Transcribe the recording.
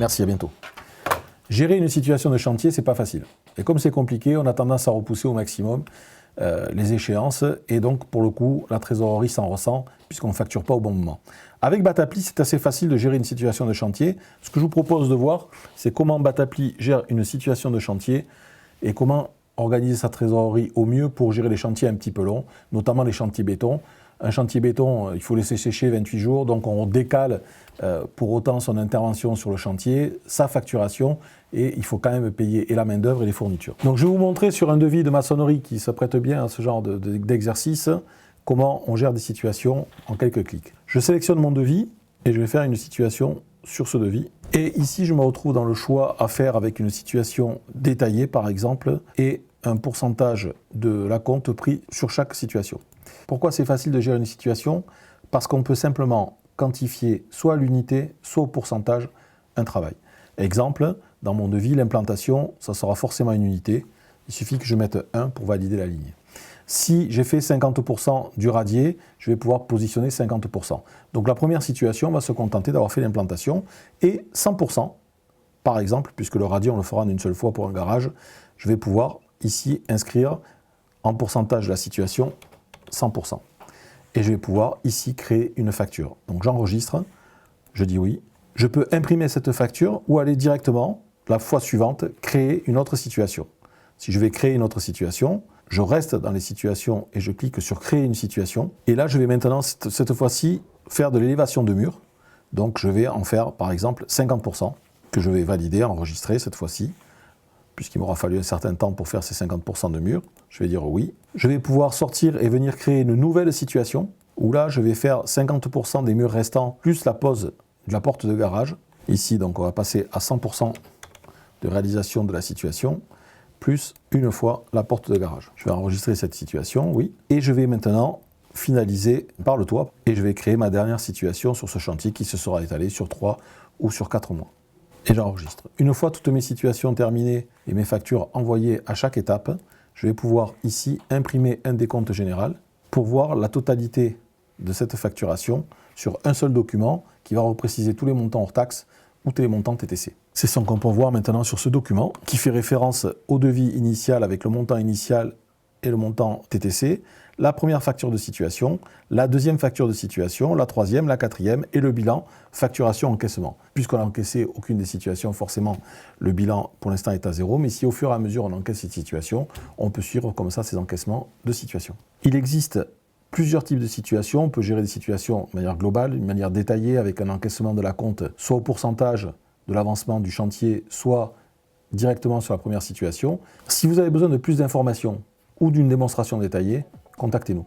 Merci, à bientôt. Gérer une situation de chantier, c'est pas facile. Et comme c'est compliqué, on a tendance à repousser au maximum les échéances et donc pour le coup, la trésorerie s'en ressent puisqu'on ne facture pas au bon moment. Avec Batappli, c'est assez facile de gérer une situation de chantier. Ce que je vous propose de voir, c'est comment Batappli gère une situation de chantier et comment organiser sa trésorerie au mieux pour gérer les chantiers un petit peu longs, notamment les chantiers béton. Un chantier béton, il faut laisser sécher 28 jours, donc on décale pour autant son intervention sur le chantier, sa facturation, et il faut quand même payer et la main-d'œuvre et les fournitures. Donc je vais vous montrer sur un devis de maçonnerie qui se prête bien à ce genre d'exercice, comment on gère des situations en quelques clics. Je sélectionne mon devis et je vais faire une situation sur ce devis. Et ici, je me retrouve dans le choix à faire avec une situation détaillée, par exemple, et un pourcentage de l'acompte pris sur chaque situation. Pourquoi c'est facile de gérer une situation? Parce qu'on peut simplement quantifier soit à l'unité, soit au pourcentage un travail. Exemple, dans mon devis, l'implantation, ça sera forcément une unité. Il suffit que je mette 1 pour valider la ligne. Si j'ai fait 50% du radier, je vais pouvoir positionner 50%. Donc la première situation va se contenter d'avoir fait l'implantation et 100%, par exemple, puisque le radier on le fera en une seule fois pour un garage, je vais pouvoir ici inscrire en pourcentage de la situation 100%. Et je vais pouvoir ici créer une facture. Donc j'enregistre, je dis oui. Je peux imprimer cette facture ou aller directement, la fois suivante, créer une autre situation. Si je vais créer une autre situation, je reste dans les situations et je clique sur créer une situation. Et là, je vais maintenant, cette fois-ci, faire de l'élévation de mur. Donc je vais en faire, par exemple, 50%, que je vais valider, enregistrer cette fois-ci, puisqu'il m'aura fallu un certain temps pour faire ces 50% de mur. Je vais dire oui. Je vais pouvoir sortir et venir créer une nouvelle situation, où là, je vais faire 50% des murs restants, plus la pose de la porte de garage. Ici, donc, on va passer à 100% de réalisation de la situation, plus une fois la porte de garage. Je vais enregistrer cette situation, oui. Et je vais maintenant finaliser par le toit. Et je vais créer ma dernière situation sur ce chantier qui se sera étalé sur 3 ou sur 4 mois. Et j'enregistre. Une fois toutes mes situations terminées et mes factures envoyées à chaque étape, je vais pouvoir ici imprimer un décompte général pour voir la totalité de cette facturation sur un seul document qui va repréciser tous les montants hors taxes ou tous les montants TTC. C'est ce qu'on peut voir maintenant sur ce document qui fait référence au devis initial avec le montant initial et le montant TTC, la première facture de situation, la deuxième facture de situation, la troisième, la quatrième et le bilan facturation-encaissement. Puisqu'on n'a encaissé aucune des situations, forcément le bilan pour l'instant est à 0, mais si au fur et à mesure on encaisse cette situation, on peut suivre comme ça ces encaissements de situation. Il existe plusieurs types de situations, on peut gérer des situations de manière globale, d'une manière détaillée avec un encaissement de l'acompte soit au pourcentage de l'avancement du chantier, soit directement sur la première situation. Si vous avez besoin de plus d'informations ou d'une démonstration détaillée, contactez-nous.